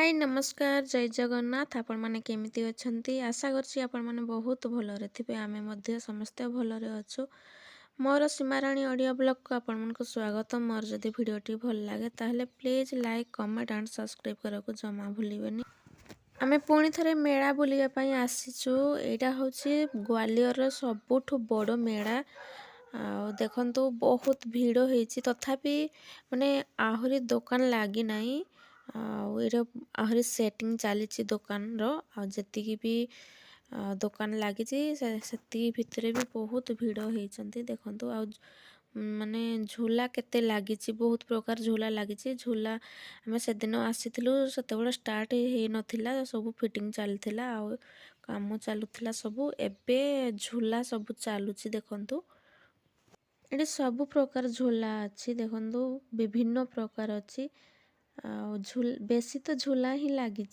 हाय नमस्कार जय जगन्नाथ आपण माने केमिति अछंती आशा करछि आपण माने बहुत भलरे थिबे आमे मध्य समस्त भलरे अछु। मोर सीमाराणी ऑडियो ब्लॉग को आपण मानक स्वागत। मोर जदि भिडियोटी भल लागे ताहले please like comment and subscribe करको जमा भूलिबेनी। आमे पुणी थरे मेला बुलिया पई आसीछु। एटा होछि ग्वालियर रो सबुठु बड़ मेला। देखंतु बहुत भीड़ होइछि तथापि माने आहुरी दुकान लागी नाही। आहरी सेटिंग चली दुकान रो जति भी दुकान लगी से भितर भी बहुत भीड़ होती देखु माने झूला केते लगी बहुत प्रकार झूला लगी झूला आम से दिन आसीलु से स्टार्ट हो नाला सब फिटिंग चलता काम चलुला सब एबे झूला सब चलुची देखु ये सब प्रकार झूला अच्छी देखु विभिन्न प्रकार अच्छी बेसी तो झूला ही लगी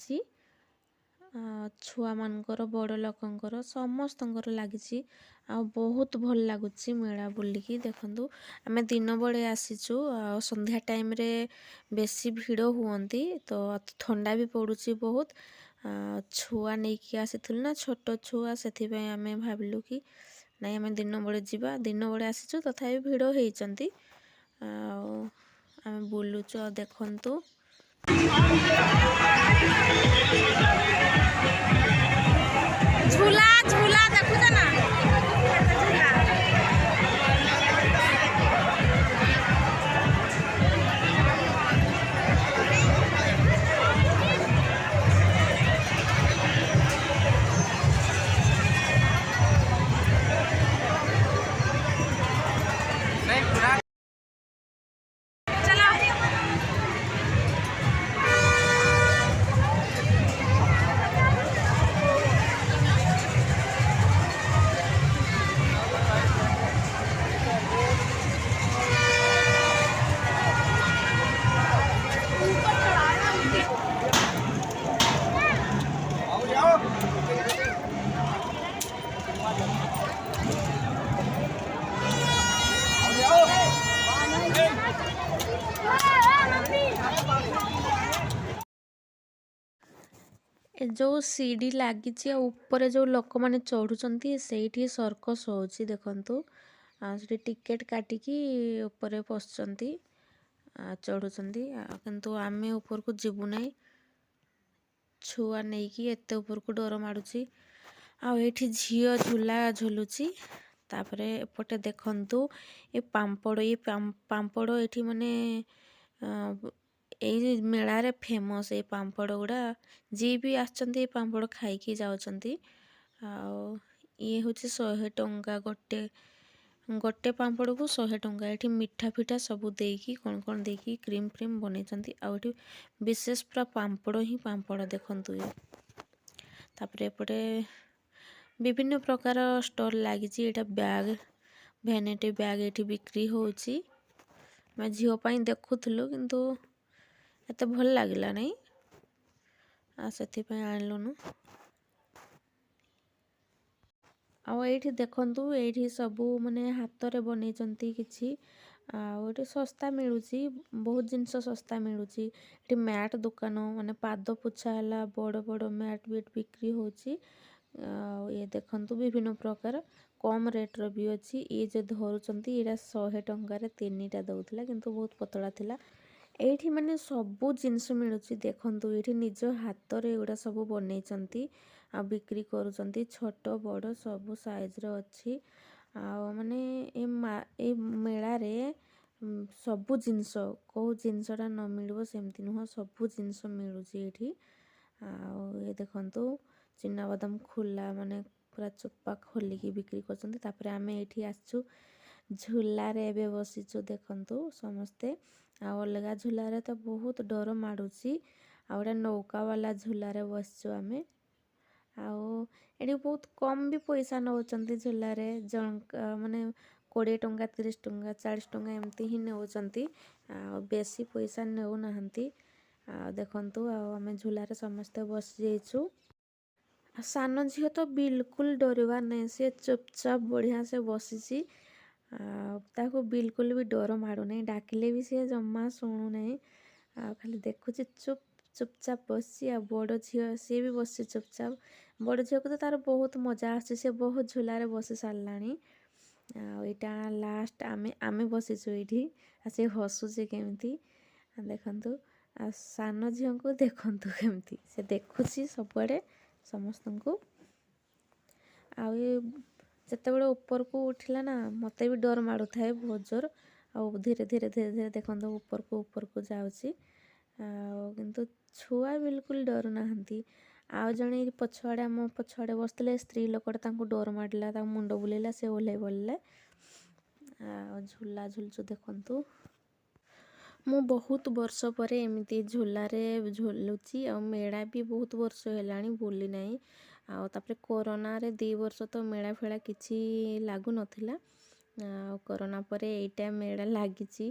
छुआ मानकर बड़ लोकंकर समस्तंकर लगी बहुत भल लगुच मेला बुलिकी देखु आम दिन बड़े आसीचु संध्या टाइम रे बेसी भीड़ हुअंती तो ठंडा भी पड़ुची बहुत छुआ नहीं कि आसी ना छोट छुआ से आम भाविलु कि नहीं आम दिन बड़े जीवा दिन बड़े आसीचु तथा भीड़ होती आम बुलुचु देखंतु झूला झूला देखुछ ना जो सीढ़ी लगी ऊपर जो लोक मैंने चढ़ुंट से सर्कस होची देखंतु से टिकेट काटिकी ऊपर पशुंट चढ़ुंट किंतु आम ऊपर को जीवु ना छुआ नहीं कि एत ऊपर को डर माड़ुची आठी झील झूला झुलुची तापरे एपटे देखंतु ये पांपड़ ये माने ये मेला रे फेमस ये पांपड़ गुड़ा जी भी आछंती पांपड़ खाइकी जाउछंती ये हूँ 100 टंका गोटे गोटे पांपड़ को 100 टंका ये मिठा फिठा सब देकी कौन देकी क्रीम फ्रीम बनई आठी विशेष पूरा पांपड़ ही पांपड़ देखंतु ये तापरे एपटे विभिन्न प्रकार स्टॉल लगी ये बैग भैनिटी बैग ये बिक्री होची मैं झील पाई देखुलु किंतु एत भल लगिला नहीं से आणलुनु आठी देखु ये सबू माने हाथ रे बनई किछि सस्ता मिलूची बहुत जिनस सस्ता मिलूची ये मैट दुकान माने पाद पोछा है बड़ बड़ मैट भी बिक्री होची ये देखंतु विभिन्न प्रकार कम रेट्र भी अच्छी ये जो धरुंच ये 100 टंकार 3टा दौला किंतु बहुत पतला थिला एठी माने सबू जिनस मिलूची देखंतु ये निज हाथ रे एगुड़ा सब बनई बिक्री करुचंती छोट बड़ सब साइज रो अच्छी माने ए मेला रे सबू जिनस कौ जिनसटा न मिलबो सेमती नुह सबू जिनस मिलूची एठी ये देखंतु चिना बादाम खुला माने पूरा चोपा खोलिकी बिक्री करचंती तापरे आमे एठी आछू झूला रे एबे बसिचु देखंतु समस्ते अलगा झूला रे तो बहुत डर माडुची आउडा नौका वाला झूला रे बसचु आमे एटी बहुत कम भी पैसा नौचंती झूला रे माने 20 टंका 30 टंका 40 टंका एमती ही नौचंती बेसी पैसा नेउ नाहंती देखंतु आमे झूला रे समस्ते बस जाइछु सान झील तो बिल्कुल डरवार नहीं सी चुपचाप बढ़िया से बसी ताको बिल्कुल भी डर मारू नहीं डाकिले भी सी जमा शुणु नहीं खाली देखुची चुप ଚୁପଚାପ ବସିଛି। ଆଉ ବଡ଼ ଝିଅ ସିଏ ବି ବସିଛି ଚୁପଚାପ। ବଡ଼ ଝିଅକୁ ତ ତାର ବହୁତ ମଜା ଆସୁଛି, ସେ ବହୁତ ଝୁଲାରେ ବସି ସାରିଲାଣି। ଆଉ ଏଇଟା ଲାଷ୍ଟ ଆମେ ବସିଛୁ ଏଇଠି। ଆଉ ସେ ହସୁଛି କେମିତି ଦେଖନ୍ତୁ। ଆଉ ସାନ ଝିଅଙ୍କୁ ଦେଖନ୍ତୁ କେମିତି ସେ ଦେଖୁଛି ସବୁଆଡ଼େ ସମସ୍ତଙ୍କୁ। ଆଉ ଏ ଯେତେବେଳେ ଉପରକୁ ଉଠିଲା ନା ମୋତେ ବି ଡର ମାଡ଼ୁଥାଏ ବହୁତ ଜୋର। ଆଉ ଧୀରେ ଧୀରେ ଧୀରେ ଧୀରେ ଦେଖନ୍ତୁ ଉପରକୁ ଯାଉଛି। ଆଉ କିନ୍ତୁ ଛୁଆ ବିଲକୁଲ ଡରୁ ନାହାନ୍ତି। ଆଉ ଜଣେ ପଛଆଡ଼େ ଆମ ପଛଆଡ଼େ ବସିଥିଲେ ସ୍ତ୍ରୀ ଲୋକଟା, ତାଙ୍କୁ ଡର ମାଡ଼ିଲା, ତାଙ୍କ ମୁଣ୍ଡ ବୁଲେଇଲା, ସେ ଓହ୍ଲେଇ ପଡ଼ିଲେ। ଆଉ ଝୁଲା ଝୁଲୁଛୁ ଦେଖନ୍ତୁ। ମୁଁ ବହୁତ ବର୍ଷ ପରେ ଏମିତି ଝୁଲାରେ ଝୁଲୁଛି। ଆଉ ମେଳା ବି ବହୁତ ବର୍ଷ ହେଲାଣି ବୁଲି ନାହିଁ। ଆଉ ତାପରେ କରୋନାରେ 2 ବର୍ଷ ତ ମେଳା ଫେଳା କିଛି ଲାଗୁନଥିଲା। ଆଉ କରୋନା ପରେ ଏଇଟା ମେଳା ଲାଗିଛି।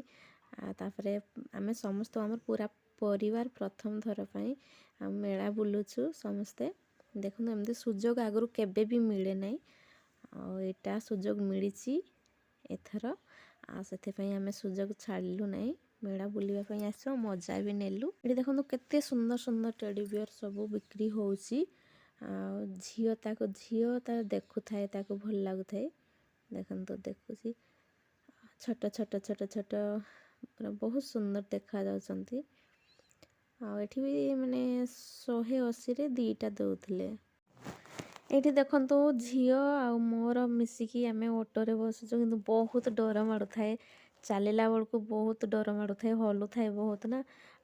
ତାପରେ ଆମେ ସମସ୍ତ ଆମର ପୁରା ପରିବାର ପ୍ରଥମ ଥର ପାଇଁ ଆଉ ମେଳା ବୁଲୁଛୁ ସମସ୍ତେ। ଦେଖନ୍ତୁ ଏମିତି ସୁଯୋଗ ଆଗରୁ କେବେ ବି ମିଳେ ନାହିଁ। ଆଉ ଏଇଟା ସୁଯୋଗ ମିଳିଛି ଏଥର। ଆଉ ସେଥିପାଇଁ ଆମେ ସୁଯୋଗ ଛାଡ଼ିଲୁ ନାହିଁ। ମେଳା ବୁଲିବା ପାଇଁ ଆସିଛୁ, ମଜା ବି ନେଲୁ। ଏଠି ଦେଖନ୍ତୁ କେତେ ସୁନ୍ଦର ସୁନ୍ଦର ଟେଡି ବିୟର ସବୁ ବିକ୍ରି ହେଉଛି। ଆଉ ଝିଅ ତାର ଦେଖୁଥାଏ, ତାକୁ ଭଲ ଲାଗୁଥାଏ। ଦେଖନ୍ତୁ ଦେଖୁଛି ଛୋଟ ଛୋଟ ଛୋଟ ଛୋଟ ପୁରା ବହୁତ ସୁନ୍ଦର ଦେଖାଯାଉଛନ୍ତି। ଆଉ ଏଠି ବି ମାନେ 180ରେ 2ଟା ଦେଉଥିଲେ। ଏଇଠି ଦେଖନ୍ତୁ ଝିଅ ଆଉ ମୋର ମିଶିକି ଆମେ ଅଟୋରେ ବସୁଛୁ, କିନ୍ତୁ ବହୁତ ଡର ମାଡ଼ୁଥାଏ। ଚାଲିଲା ବେଳକୁ ବହୁତ ଡର ମାଡ଼ୁଥାଏ, ହଲୁଥାଏ ବହୁତ ନା।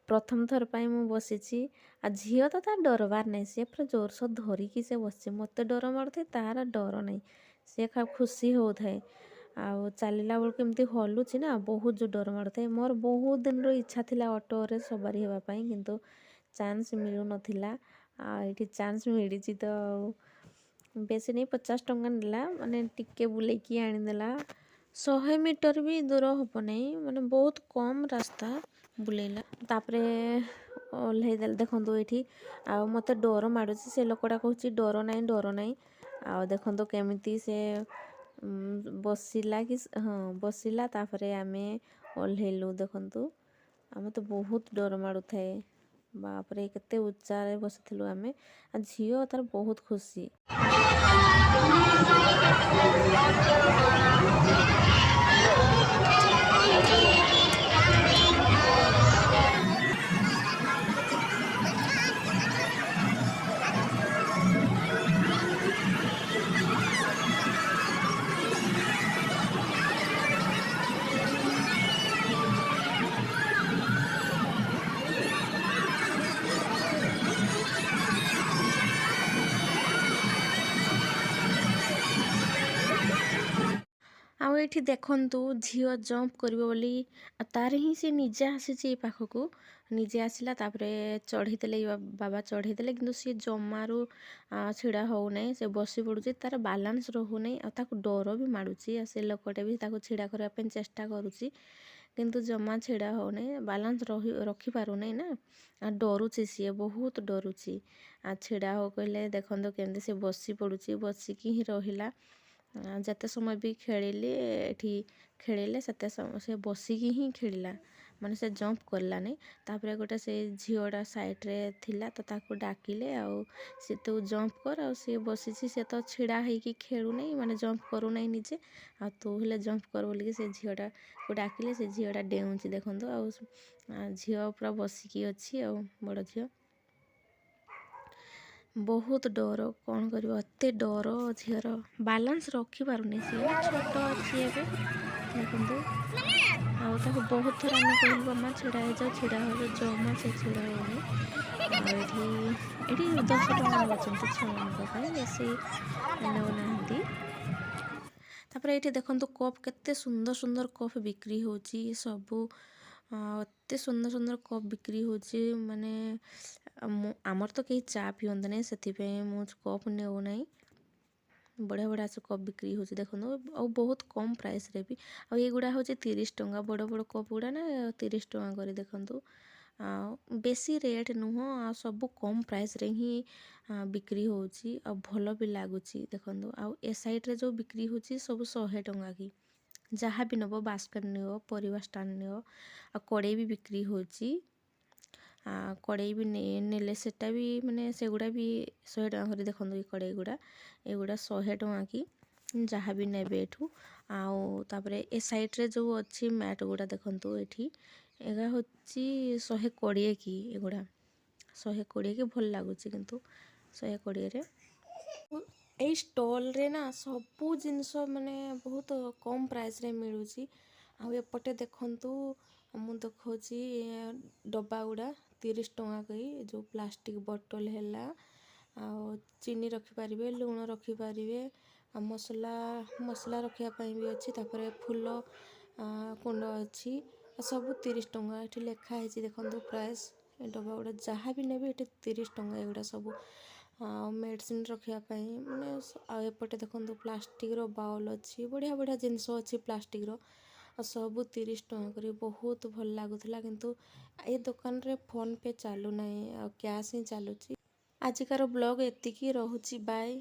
ପ୍ରଥମ ଥର ପାଇଁ ମୁଁ ବସିଛି। ଆଉ ଝିଅ ତ ତାର ଡରବାର ନାହିଁ, ସିଏ ପୁରା ଜୋରସୋର ଧରିକି ସେ ବସିଛି। ମୋତେ ଡର ମାଡ଼ୁଥାଏ, ତାର ଡର ନାହିଁ, ସିଏ ଖୁସି ହେଉଥାଏ। ଆଉ ଚାଲିଲା ବେଳକୁ ଏମିତି ହଲୁଛି ନା, ବହୁତ ଜୋର ଡର ମାଡ଼ୁଥାଏ। ମୋର ବହୁତ ଦିନର ଇଚ୍ଛା ଥିଲା ଅଟୋରେ ସବାରି ହେବା ପାଇଁ, କିନ୍ତୁ ଚାନ୍ସ ମିଳୁନଥିଲା। ଆଉ ଏଇଠି ଚାନ୍ସ ମିଳିଛି ତ। ବେଶୀ ନାହିଁ, 50 ଟଙ୍କା ନେଲା, ମାନେ ଟିକେ ବୁଲେଇକି ଆଣିଦେଲା। 100 ମିଟର ବି ଦୂର ହେବ ନାହିଁ, ମାନେ ବହୁତ କମ୍ ରାସ୍ତା ବୁଲେଇଲା। ତାପରେ ଓହ୍ଲେଇ ଦେଲେ ଦେଖନ୍ତୁ ଏଇଠି। ଆଉ ମୋତେ ଡର ମାଡ଼ୁଛି, ସେ ଲୋକଟା କହୁଛି ଡର ନାହିଁ ଡର ନାହିଁ। ଆଉ ଦେଖନ୍ତୁ କେମିତି ସେ ବସିଲା। ତାପରେ ଆମେ ଓହ୍ଲେଇଲୁ ଦେଖନ୍ତୁ। ଆଉ ମୋତେ ବହୁତ ଡର ମାଡ଼ୁଥାଏ। ବାପରେ କେତେ ଉଚ୍ଚାରେ ବସିଥିଲୁ ଆମେ। ଆଉ ଝିଅ ତାର ବହୁତ ଖୁସି। ଆଉ ଏଇଠି ଦେଖନ୍ତୁ ଝିଅ ଜମ୍ପ କରିବ ବୋଲି, ଆଉ ତାର ହିଁ ସେ ନିଜେ ଆସିଛି ଏଇ ପାଖକୁ, ନିଜେ ଆସିଲା। ତାପରେ ଚଢ଼େଇ ଦେଲେ, ବାବା ଚଢ଼େଇ ଦେଲେ, କିନ୍ତୁ ସିଏ ଜମାରୁ ଛିଡ଼ା ହେଉନାହିଁ, ସେ ବସି ପଡ଼ୁଛି। ତାର ବାଲାନ୍ସ ରହୁନାହିଁ, ଆଉ ତାକୁ ଡର ବି ମାଡ଼ୁଛି। ଆଉ ସେ ଲୋକଟେ ବି ତାକୁ ଛିଡ଼ା କରିବା ପାଇଁ ଚେଷ୍ଟା କରୁଛି, କିନ୍ତୁ ଜମା ଛିଡ଼ା ହେଉନାହିଁ, ବାଲାନ୍ସ ରଖିପାରୁନାହିଁ ନା। ଆଉ ଡରୁଛି, ସିଏ ବହୁତ ଡରୁଛି। ଆଉ ଛିଡ଼ା ହଉ କହିଲେ ଦେଖନ୍ତୁ କେମିତି ସେ ବସି ପଡ଼ୁଛି, ବସିକି ହିଁ ରହିଲା। ଯେତେ ସମୟ ବି ଖେଳିଲେ ସେତେ ସମୟ ସେ ବସିକି ହିଁ ଖେଳିଲା, ମାନେ ସେ ଜମ୍ପ କଲାନି। ତାପରେ ଗୋଟେ ସେ ଝିଅଟା ସାଇଡ଼ରେ ଥିଲା, ତ ତାକୁ ଡାକିଲେ, ଆଉ ସେ ତୁ ଜମ୍ପ କର। ଆଉ ସିଏ ବସିଛି, ସେ ତ ଛିଡ଼ା ହେଇକି ଖେଳୁନାହିଁ, ମାନେ ଜମ୍ପ କରୁନାହିଁ ନିଜେ। ଆଉ ତୁ ହେଲେ ଜମ୍ପ କର ବୋଲିକି ସେ ଝିଅଟାକୁ ଡାକିଲେ, ସେ ଝିଅଟା ଡେଉଁଛି ଦେଖନ୍ତୁ। ଆଉ ଝିଅ ପୁରା ବସିକି ଅଛି, ଆଉ ବଡ଼ ଝିଅ ବହୁତ ଡର, କ'ଣ କରିବ, ଏତେ ଡର ଝିଅର, ବାଲାନ୍ସ ରଖିପାରୁନି, ସିଏ ଛୋଟ ଅଛି ଏବେ ଦେଖନ୍ତୁ। ଆଉ ତାକୁ ବହୁତ ଥର ଆମେ କହିଲୁ ମାମା ଛିଡ଼ା ହେଇଯାଉ, ଜମା ସେ ଛିଡ଼ା ହେଉନି। ଆଉ ଏଠି 10 ଟଙ୍କା ନେଉଛନ୍ତି ଛୁଆମାନଙ୍କ ପାଇଁ, ବେଶୀ ନେଉନାହାନ୍ତି। ତାପରେ ଏଇଠି ଦେଖନ୍ତୁ କପ୍, କେତେ ସୁନ୍ଦର ସୁନ୍ଦର କପ୍ ବିକ୍ରି ହେଉଛି ସବୁ। ଏତେ ସୁନ୍ଦର ସୁନ୍ଦର କପ୍ ବିକ୍ରି ହେଉଛି, ମାନେ ଆମର ତ କେହି ଚା ପିଅନ୍ତି ନାହିଁ, ସେଥିପାଇଁ ମୁଁ କପ୍ ନେଉନାହିଁ। ବଢ଼ିଆ ବଢ଼ିଆ ସେ କପ୍ ବିକ୍ରି ହେଉଛି ଦେଖନ୍ତୁ, ଆଉ ବହୁତ କମ୍ ପ୍ରାଇସ୍ରେ ବି। ଆଉ ଏଇଗୁଡ଼ା ହେଉଛି 30 ଟଙ୍କା, ବଡ଼ ବଡ଼ କପ୍ ଗୁଡ଼ା ନା 30 ଟଙ୍କା କରି ଦେଖନ୍ତୁ। ଆଉ ବେଶୀ ରେଟ୍ ନୁହଁ, ଆଉ ସବୁ କମ୍ ପ୍ରାଇସ୍ରେ ହିଁ ବିକ୍ରି ହେଉଛି, ଆଉ ଭଲ ବି ଲାଗୁଛି ଦେଖନ୍ତୁ। ଆଉ ଏ ସାଇଡ଼୍ରେ ଯେଉଁ ବିକ୍ରି ହେଉଛି ସବୁ 100 ଟଙ୍କା କି, ଯାହା ବି ନେବ, ବାସ୍କେଟ୍ ନିଅ, ପରିବା ଷ୍ଟାଣ୍ଡ ନିଅ। ଆଉ କଡ଼େଇ ବି ବିକ୍ରି ହେଉଛି। कड़े भी नेले सेटा भी माने सेगुड़ा भी 100 टଙ୍କା कर देखो कड़े गुड़ा एगुड़ा 100 टଙ୍କା कि जहाँ भी नेबे एठू आउ तापरे ए साइड रे जो अच्छी मैट गुड़ा देखो एठी एगा होची 120 की एगुड़ा 120 की भल लगुच किंतु 120 रे এই ଷ୍ଟଲ୍ରେ ନା ସବୁ ଜିନିଷ ମାନେ ବହୁତ କମ୍ ପ୍ରାଇସ୍ରେ ମିଳୁଛି। ଆଉ ଏପଟେ ଦେଖନ୍ତୁ ମୁଁ ଦେଖାଉଛି ଡବା ଗୁଡ଼ା 30 ଟଙ୍କା କହି ଯେଉଁ ପ୍ଲାଷ୍ଟିକ୍ ବୋଟଲ ହେଲା ଆଉ ଚିନି ରଖିପାରିବେ ଲୁଣ ରଖିପାରିବେ ଆଉ ମସଲା ରଖିବା ପାଇଁ ବି ଅଛି ତାପରେ ଫୁଲ କୁଣ୍ଡ ଅଛି ସବୁ 30 ଟଙ୍କା ଏଠି ଲେଖା ହେଇଛି ଦେଖନ୍ତୁ ପ୍ରାଇସ୍ ଏ ଡବା ଗୁଡ଼ା ଯାହା ବି ନେବେ ଏଠି 30 ଟଙ୍କା ଏଗୁଡ଼ା ସବୁ ଆଉ ମେଡ଼ିସିନ ରଖିବା ପାଇଁ ମାନେ ଆଉ ଏପଟେ ଦେଖନ୍ତୁ ପ୍ଲାଷ୍ଟିକ୍ର ବାଉଲ୍ ଅଛି ବଢ଼ିଆ ବଢ଼ିଆ ଜିନିଷ ଅଛି ପ୍ଲାଷ୍ଟିକ୍ର ଆଉ ସବୁ 30 ଟଙ୍କା କରି ବହୁତ ଭଲ ଲାଗୁଥିଲା କିନ୍ତୁ ଏ ଦୋକାନରେ ଫୋନ୍ ପେ ଚାଲୁନାହିଁ ଆଉ କ୍ୟାସ୍ ହିଁ ଚାଲୁଛି। ଆଜିକାର ବ୍ଲଗ୍ ଏତିକି ରହୁଛି ବାଏ।